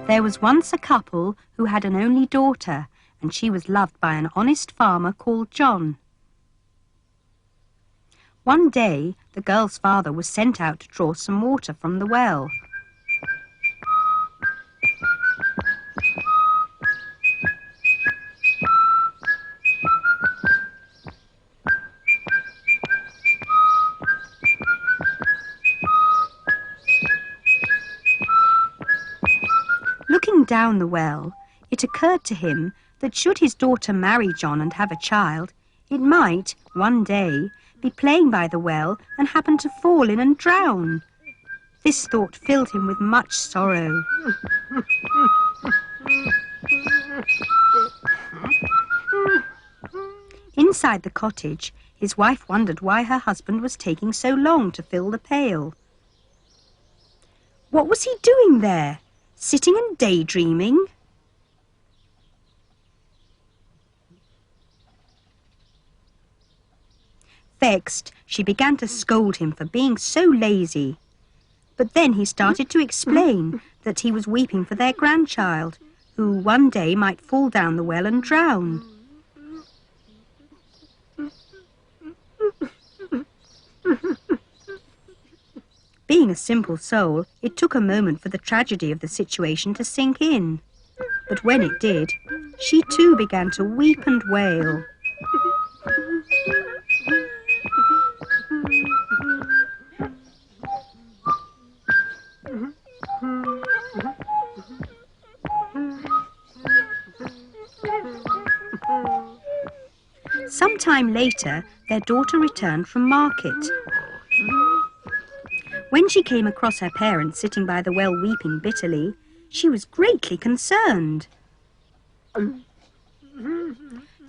There was once a couple who had an only daughter, and she was loved by an honest farmer called John. One day, the girl's father was sent out to draw some water from the well. Looking down the well, it occurred to him that should his daughter marry John and have a child, it might, one day, be playing by the well and happen to fall in and drown. This thought filled him with much sorrow. Inside the cottage, his wife wondered why her husband was taking so long to fill the pail. What was he doing there? Sitting and daydreaming? Vexed, she began to scold him for being so lazy. But then he started to explain that he was weeping for their grandchild, who one day might fall down the well and drown. Being a simple soul, it took a moment for the tragedy of the situation to sink in. But when it did, she too began to weep and wail. Some time later, their daughter returned from market. When she came across her parents sitting by the well weeping bitterly, she was greatly concerned.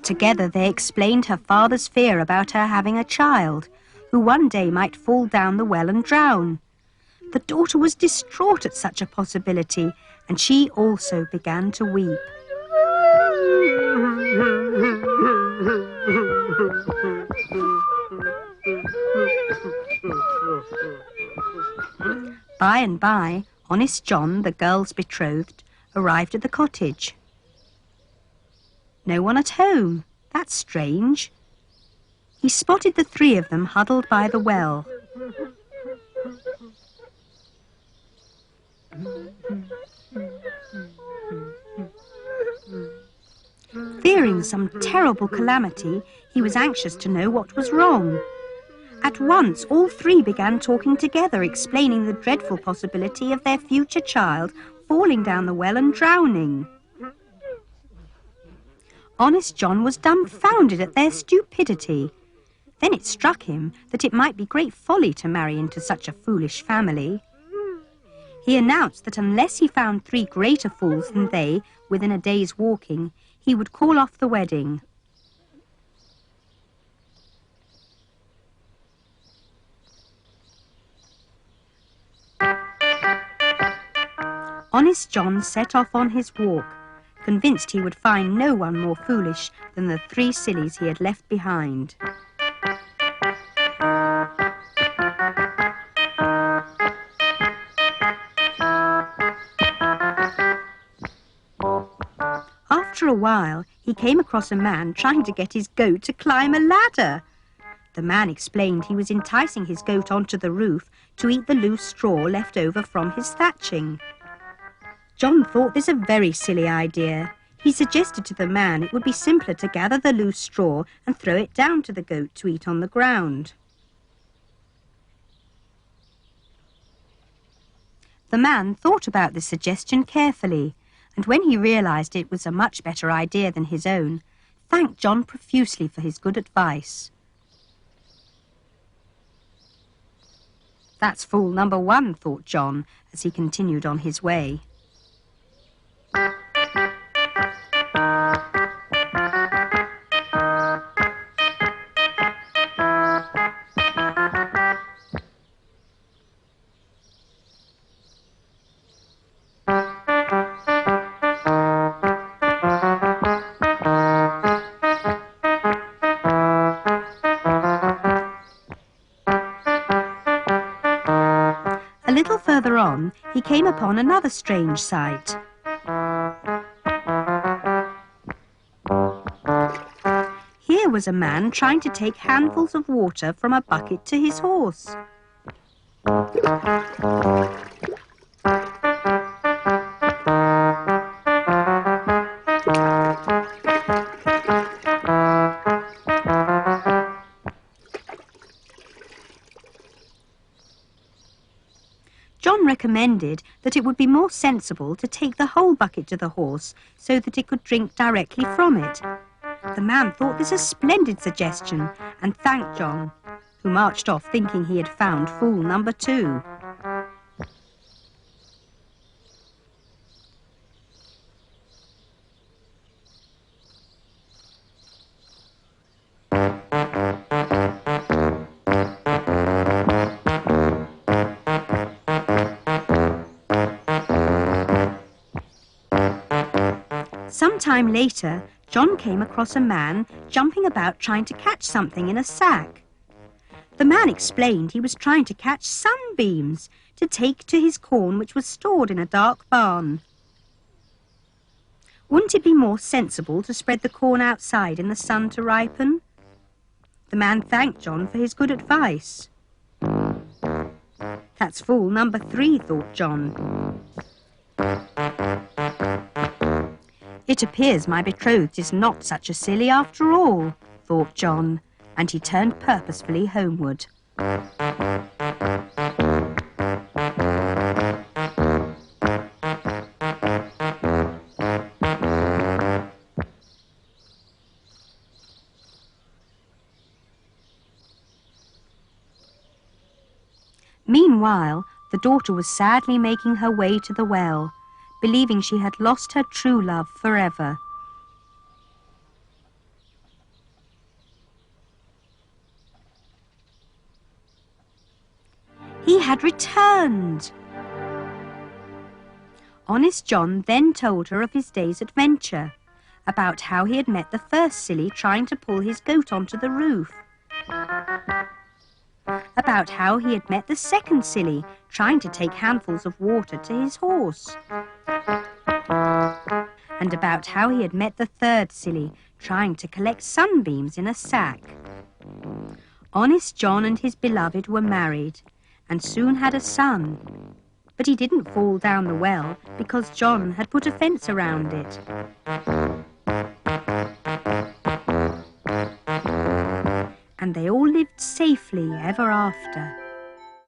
Together they explained her father's fear about her having a child, who one day might fall down the well and drown. The daughter was distraught at such a possibility, and she also began to weep. By and by, honest John, the girl's betrothed, arrived at the cottage. No one at home. That's strange. He spotted the three of them huddled by the well. Fearing some terrible calamity, he was anxious to know what was wrong. At once, all three began talking together, explaining the dreadful possibility of their future child falling down the well and drowning. Honest John was dumbfounded at their stupidity. Then it struck him that it might be great folly to marry into such a foolish family. He announced that unless he found three greater fools than they within a day's walking, he would call off the wedding. Honest John set off on his walk, convinced he would find no one more foolish than the three sillies he had left behind. After a while, he came across a man trying to get his goat to climb a ladder. The man explained he was enticing his goat onto the roof to eat the loose straw left over from his thatching. John thought this a very silly idea. He suggested to the man it would be simpler to gather the loose straw and throw it down to the goat to eat on the ground. The man thought about this suggestion carefully, and when he realized it was a much better idea than his own, thanked John profusely for his good advice. That's fool number one, thought John, as he continued on his way. A little further on, he came upon another strange sight. Here was a man trying to take handfuls of water from a bucket to his horse. John recommended that it would be more sensible to take the whole bucket to the horse so that it could drink directly from it. The man thought this a splendid suggestion and thanked John, who marched off thinking he had found fool number 2. Some time later, John came across a man jumping about trying to catch something in a sack. The man explained he was trying to catch sunbeams to take to his corn which was stored in a dark barn. Wouldn't it be more sensible to spread the corn outside in the sun to ripen? The man thanked John for his good advice. That's fool number 3, thought John. It appears my betrothed is not such a silly after all, thought John, and he turned purposefully homeward. Meanwhile, the daughter was sadly making her way to the well, believing she had lost her true love forever. He had returned! Honest John then told her of his day's adventure, about how he had met the first silly trying to pull his goat onto the roof, about how he had met the second silly trying to take handfuls of water to his horse, and about how he had met the third silly trying to collect sunbeams in a sack. Honest John and his beloved were married and soon had a son, but he didn't fall down the well because John had put a fence around it. And they all lived safely ever after.